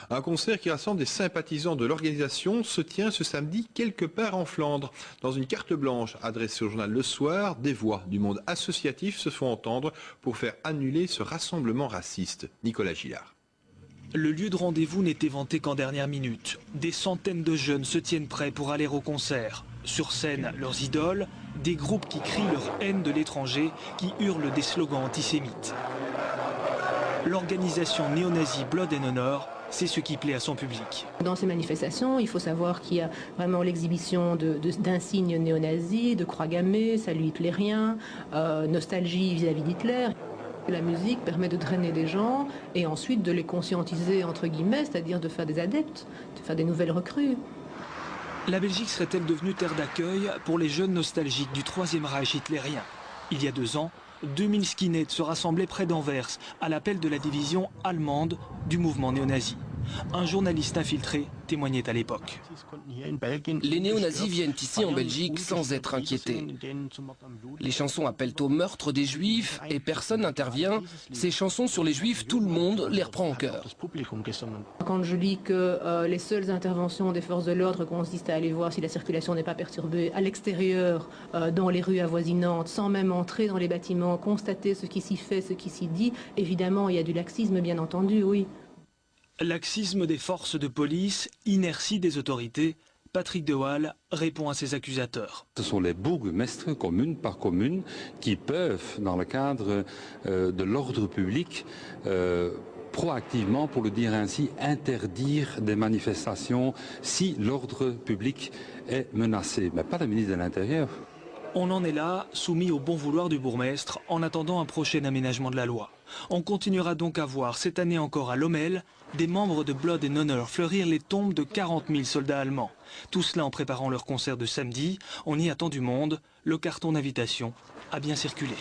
Un concert qui rassemble des sympathisants de l'organisation se tient ce samedi quelque part en Flandre. Dans une carte blanche adressée au journal Le Soir, des voix du monde associatif se font entendre pour faire annuler ce rassemblement raciste. Nicolas Gillard. Le lieu de rendez-vous n'était vanté qu'en dernière minute. Des centaines de jeunes se tiennent prêts pour aller au concert. Sur scène, leurs idoles, des groupes qui crient leur haine de l'étranger, qui hurlent des slogans antisémites. L'organisation néo-nazie Blood and Honor, c'est ce qui plaît à son public. Dans ces manifestations, il faut savoir qu'il y a vraiment l'exhibition d'insignes néo-nazis, de croix gammées, salut hitlérien, nostalgie vis-à-vis d'Hitler. La musique permet de drainer des gens et ensuite de les conscientiser, entre guillemets, c'est-à-dire de faire des adeptes, de faire des nouvelles recrues. La Belgique serait-elle devenue terre d'accueil pour les jeunes nostalgiques du Troisième Reich hitlérien? Il y a 2 ans, 2000 skinheads se rassemblaient près d'Anvers à l'appel de la division allemande du mouvement néo-nazi. Un journaliste infiltré témoignait à l'époque. Les néo-nazis viennent ici en Belgique sans être inquiétés. Les chansons appellent au meurtre des juifs et personne n'intervient. Ces chansons sur les juifs, tout le monde les reprend en cœur. Quand je lis que les seules interventions des forces de l'ordre consistent à aller voir si la circulation n'est pas perturbée à l'extérieur, dans les rues avoisinantes, sans même entrer dans les bâtiments, constater ce qui s'y fait, ce qui s'y dit, évidemment il y a du laxisme bien entendu, oui. Laxisme des forces de police, inertie des autorités, Patrick De Waal répond à ses accusateurs. Ce sont les bourgmestres, commune par commune, qui peuvent, dans le cadre de l'ordre public, proactivement, pour le dire ainsi, interdire des manifestations si l'ordre public est menacé. Mais pas le ministre de l'Intérieur. On en est là, soumis au bon vouloir du bourgmestre, en attendant un prochain aménagement de la loi. On continuera donc à voir cette année encore à Lommel des membres de Blood and Honor fleurir les tombes de 40 000 soldats allemands. Tout cela en préparant leur concert de samedi. On y attend du monde. Le carton d'invitation a bien circulé.